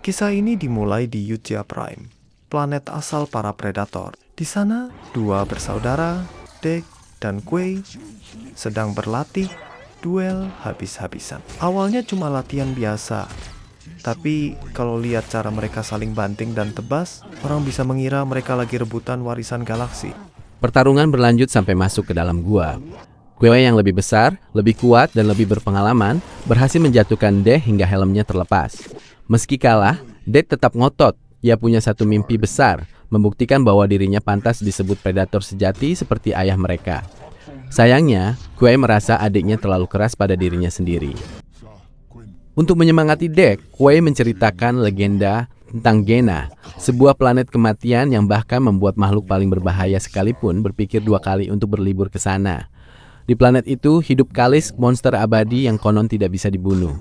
Kisah ini dimulai di Yutia Prime, planet asal para predator. Di sana, dua bersaudara, Dek dan Kuei, sedang berlatih duel habis-habisan. Awalnya cuma latihan biasa, tapi kalau lihat cara mereka saling banting dan tebas, orang bisa mengira mereka lagi rebutan warisan galaksi. Pertarungan berlanjut sampai masuk ke dalam gua. Kuei yang lebih besar, lebih kuat, dan lebih berpengalaman berhasil menjatuhkan Dek hingga helmnya terlepas. Meski kalah, Dek tetap ngotot. Ia punya satu mimpi besar, membuktikan bahwa dirinya pantas disebut predator sejati seperti ayah mereka. Sayangnya, Kuei merasa adiknya terlalu keras pada dirinya sendiri. Untuk menyemangati Dek, Kuei menceritakan legenda tentang Gena, sebuah planet kematian yang bahkan membuat makhluk paling berbahaya sekalipun berpikir dua kali untuk berlibur ke sana. Di planet itu hidup Kalis, monster abadi yang konon tidak bisa dibunuh.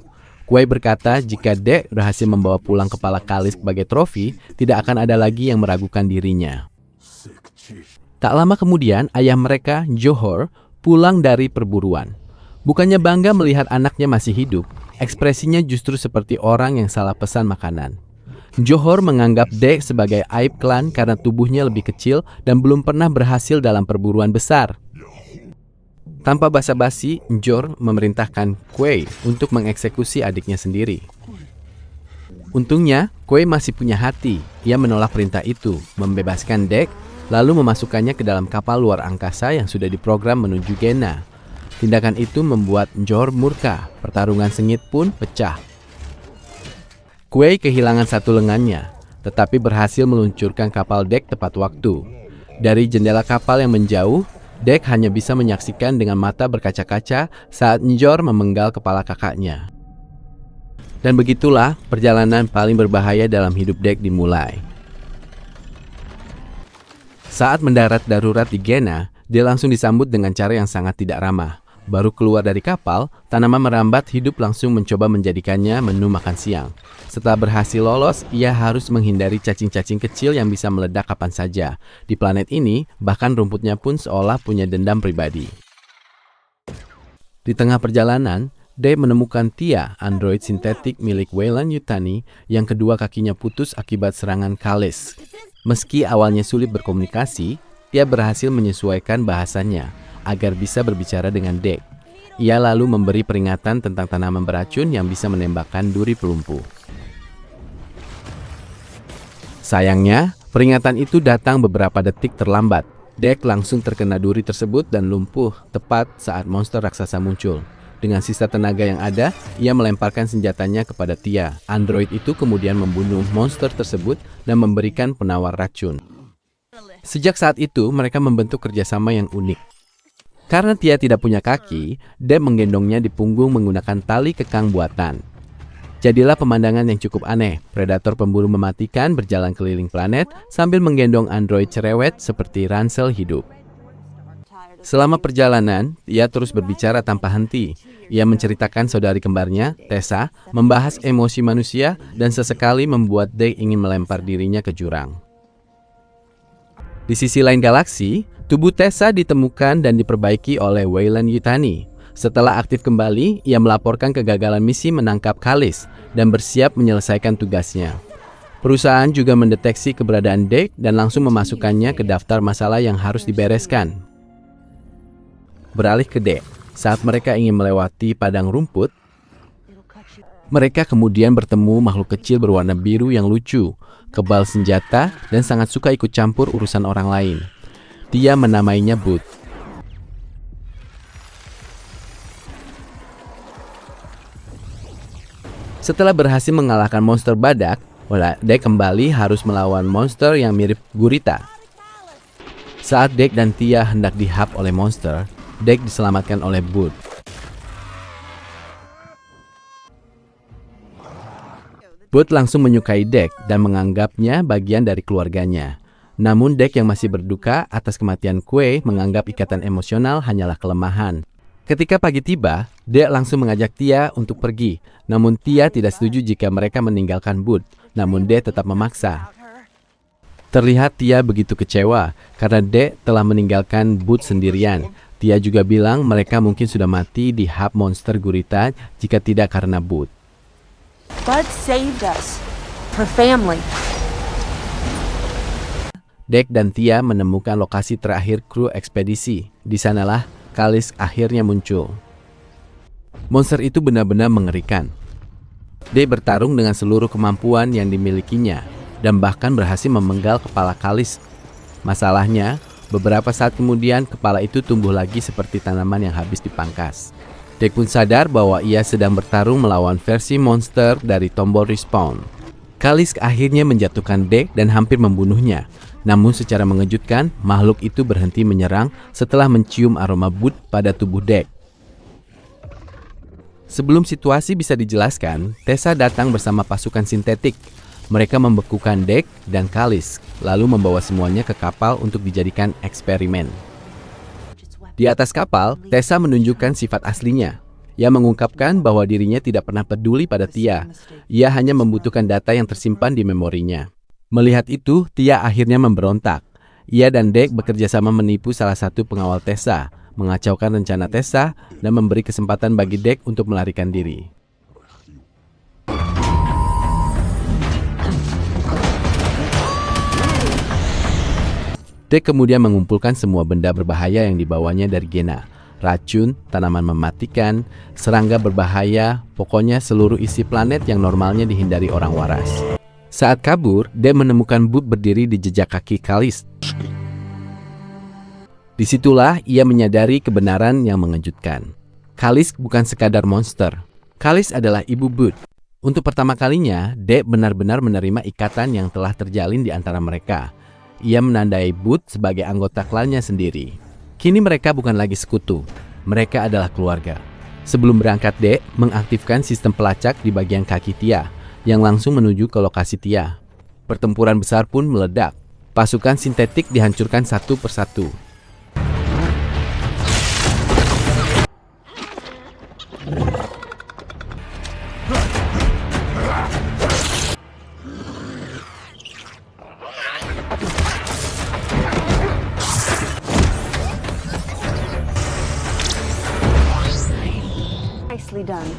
Kuei berkata jika Dek berhasil membawa pulang kepala Kalis sebagai trofi, tidak akan ada lagi yang meragukan dirinya. Tak lama kemudian, ayah mereka, Johor, pulang dari perburuan. Bukannya bangga melihat anaknya masih hidup, ekspresinya justru seperti orang yang salah pesan makanan. Johor menganggap Dek sebagai aib klan karena tubuhnya lebih kecil dan belum pernah berhasil dalam perburuan besar. Tanpa basa-basi, Johor memerintahkan Kuei untuk mengeksekusi adiknya sendiri. Untungnya, Kuei masih punya hati. Ia menolak perintah itu, membebaskan Dek, lalu memasukkannya ke dalam kapal luar angkasa yang sudah diprogram menuju Gena. Tindakan itu membuat Johor murka. Pertarungan sengit pun pecah. Kuei kehilangan satu lengannya, tetapi berhasil meluncurkan kapal Dek tepat waktu. Dari jendela kapal yang menjauh, Dek hanya bisa menyaksikan dengan mata berkaca-kaca saat Njor memenggal kepala kakaknya. Dan begitulah perjalanan paling berbahaya dalam hidup Dek dimulai. Saat mendarat darurat di Gena, dia langsung disambut dengan cara yang sangat tidak ramah. Baru keluar dari kapal, tanaman merambat hidup langsung mencoba menjadikannya menu makan siang. Setelah berhasil lolos, ia harus menghindari cacing-cacing kecil yang bisa meledak kapan saja. Di planet ini, bahkan rumputnya pun seolah punya dendam pribadi. Di tengah perjalanan, Dek menemukan Tia, android sintetik milik Weyland-Yutani, yang kedua kakinya putus akibat serangan Kalis. Meski awalnya sulit berkomunikasi, Tia berhasil menyesuaikan bahasanya agar bisa berbicara dengan Dek. Ia lalu memberi peringatan tentang tanaman beracun yang bisa menembakkan duri pelumpuh. Sayangnya, peringatan itu datang beberapa detik terlambat. Dek langsung terkena duri tersebut dan lumpuh tepat saat monster raksasa muncul. Dengan sisa tenaga yang ada, ia melemparkan senjatanya kepada Tia. Android itu kemudian membunuh monster tersebut dan memberikan penawar racun. Sejak saat itu, mereka membentuk kerjasama yang unik. Karena Tia tidak punya kaki, Dek menggendongnya di punggung menggunakan tali kekang buatan. Jadilah pemandangan yang cukup aneh. Predator pemburu mematikan berjalan keliling planet sambil menggendong android cerewet seperti ransel hidup. Selama perjalanan, ia terus berbicara tanpa henti. Ia menceritakan saudari kembarnya, Tessa, membahas emosi manusia dan sesekali membuat Dek ingin melempar dirinya ke jurang. Di sisi lain galaksi, tubuh Tessa ditemukan dan diperbaiki oleh Weyland-Yutani. Setelah aktif kembali, ia melaporkan kegagalan misi menangkap Kalis dan bersiap menyelesaikan tugasnya. Perusahaan juga mendeteksi keberadaan Dek dan langsung memasukkannya ke daftar masalah yang harus dibereskan. Beralih ke Dek, saat mereka ingin melewati padang rumput, mereka kemudian bertemu makhluk kecil berwarna biru yang lucu, kebal senjata, dan sangat suka ikut campur urusan orang lain. Dia menamainya Boot. Setelah berhasil mengalahkan monster badak, Dek kembali harus melawan monster yang mirip gurita. Saat Dek dan Tia hendak dihap oleh monster, Dek diselamatkan oleh Boot. Boot langsung menyukai Dek dan menganggapnya bagian dari keluarganya. Namun Dek yang masih berduka atas kematian Kuei menganggap ikatan emosional hanyalah kelemahan. Ketika pagi tiba, Dek langsung mengajak Tia untuk pergi. Namun Tia tidak setuju jika mereka meninggalkan Boot. Namun Dek tetap memaksa. Terlihat Tia begitu kecewa karena Dek telah meninggalkan Boot sendirian. Tia juga bilang mereka mungkin sudah mati di hap monster gurita jika tidak karena Boot. Bud saved us. her family. Dek dan Tia menemukan lokasi terakhir kru ekspedisi. Di sanalah Kalisk akhirnya muncul. Monster itu benar-benar mengerikan. Dek bertarung dengan seluruh kemampuan yang dimilikinya dan bahkan berhasil memenggal kepala Kalisk. Masalahnya, beberapa saat kemudian kepala itu tumbuh lagi seperti tanaman yang habis dipangkas. Dek pun sadar bahwa ia sedang bertarung melawan versi monster dari tombol respawn. Kalisk akhirnya menjatuhkan Dek dan hampir membunuhnya. Namun secara mengejutkan, makhluk itu berhenti menyerang setelah mencium aroma Boot pada tubuh Dek. Sebelum situasi bisa dijelaskan, Tessa datang bersama pasukan sintetik. Mereka membekukan Dek dan Kalisk, lalu membawa semuanya ke kapal untuk dijadikan eksperimen. Di atas kapal, Tessa menunjukkan sifat aslinya. Ia mengungkapkan bahwa dirinya tidak pernah peduli pada Tia. Ia hanya membutuhkan data yang tersimpan di memorinya. Melihat itu, Tia akhirnya memberontak. Ia dan Dek bekerja sama menipu salah satu pengawal Tessa, mengacaukan rencana Tessa, dan memberi kesempatan bagi Dek untuk melarikan diri. Dek kemudian mengumpulkan semua benda berbahaya yang dibawanya dari Gena. Racun, tanaman mematikan, serangga berbahaya, pokoknya seluruh isi planet yang normalnya dihindari orang waras. Saat kabur, Dek menemukan Boot berdiri di jejak kaki Kalisk. Disitulah ia menyadari kebenaran yang mengejutkan. Kalisk bukan sekadar monster. Kalisk adalah ibu Boot. Untuk pertama kalinya, Dek benar-benar menerima ikatan yang telah terjalin di antara mereka. Ia menandai Boot sebagai anggota klannya sendiri. Kini mereka bukan lagi sekutu. Mereka adalah keluarga. Sebelum berangkat, Dek mengaktifkan sistem pelacak di bagian kaki Tia, yang langsung menuju ke lokasi Tia. Pertempuran besar pun meledak. Pasukan sintetik dihancurkan satu persatu. Nicely done.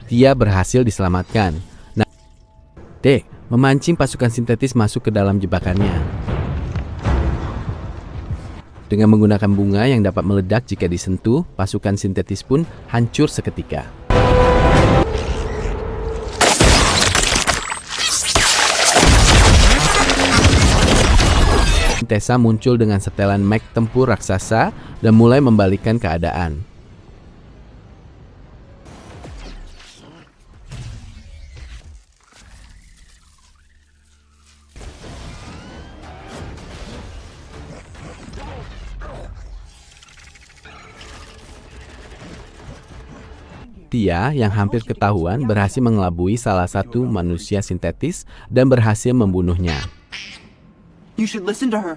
Tia berhasil diselamatkan. Nah, Dek memancing pasukan sintetis masuk ke dalam jebakannya. Dengan menggunakan bunga yang dapat meledak jika disentuh, pasukan sintetis pun hancur seketika. Tessa muncul dengan setelan mech tempur raksasa dan mulai membalikkan keadaan. Tia yang hampir ketahuan berhasil mengelabui salah satu manusia sintetis dan berhasil membunuhnya. You should listen to her.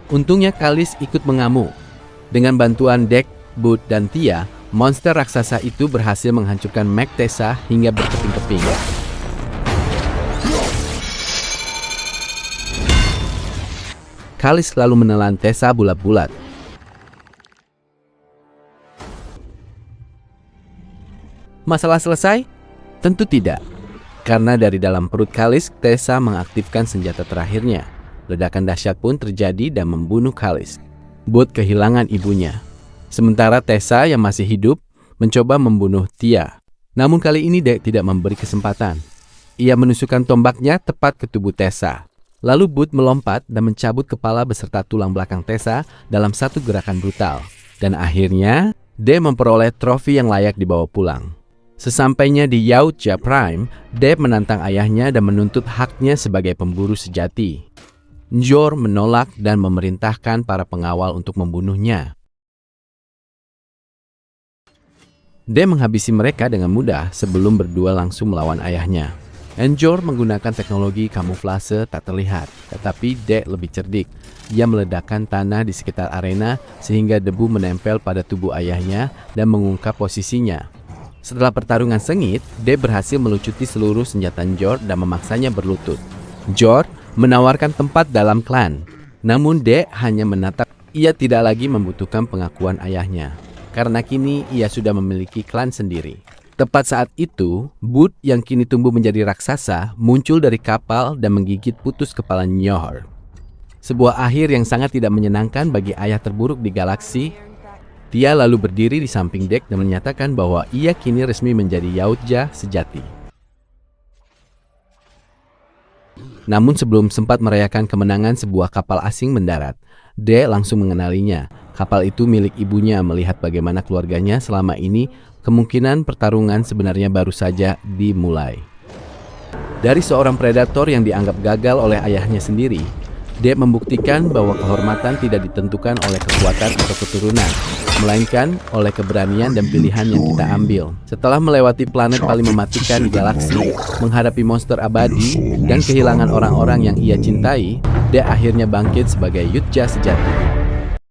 Untungnya Kalisk ikut mengamuk. Dengan bantuan Dek, Boot, dan Tia, monster raksasa itu berhasil menghancurkan mech Tessa hingga berkeping-keping. Kalisk lalu menelan Tessa bulat-bulat. Masalah selesai? Tentu tidak. Karena dari dalam perut Kalisk, Tessa mengaktifkan senjata terakhirnya. Ledakan dahsyat pun terjadi dan membunuh Kalisk. Boot kehilangan ibunya. Sementara Tessa yang masih hidup mencoba membunuh Tia. Namun kali ini Dek tidak memberi kesempatan. Ia menusukkan tombaknya tepat ke tubuh Tessa. Lalu Boot melompat dan mencabut kepala beserta tulang belakang Tessa dalam satu gerakan brutal. Dan akhirnya, Dek memperoleh trofi yang layak dibawa pulang. Sesampainya di Yautja Prime, Dek menantang ayahnya dan menuntut haknya sebagai pemburu sejati. Njor menolak dan memerintahkan para pengawal untuk membunuhnya. Dek menghabisi mereka dengan mudah sebelum berdua langsung melawan ayahnya. Enjor menggunakan teknologi kamuflase tak terlihat, tetapi Dek lebih cerdik. Ia meledakkan tanah di sekitar arena sehingga debu menempel pada tubuh ayahnya dan mengungkap posisinya. Setelah pertarungan sengit, Dek berhasil melucuti seluruh senjata Njord dan memaksanya berlutut. Njord menawarkan tempat dalam klan, namun Dek hanya menatap. Ia tidak lagi membutuhkan pengakuan ayahnya, karena kini ia sudah memiliki klan sendiri. Tepat saat itu, Bud yang kini tumbuh menjadi raksasa muncul dari kapal dan menggigit putus kepala Njord. Sebuah akhir yang sangat tidak menyenangkan bagi ayah terburuk di galaksi. Dia lalu berdiri di samping Dek dan menyatakan bahwa ia kini resmi menjadi Yautja sejati. Namun sebelum sempat merayakan kemenangan, sebuah kapal asing mendarat. Dek langsung mengenalinya. Kapal itu milik ibunya. Melihat bagaimana keluarganya selama ini, kemungkinan pertarungan sebenarnya baru saja dimulai. Dari seorang predator yang dianggap gagal oleh ayahnya sendiri, Dek membuktikan bahwa kehormatan tidak ditentukan oleh kekuatan atau keturunan, melainkan oleh keberanian dan pilihan yang kita ambil. Setelah melewati planet paling mematikan di galaksi, menghadapi monster abadi, dan kehilangan orang-orang yang ia cintai, Dek akhirnya bangkit sebagai Yautja sejati.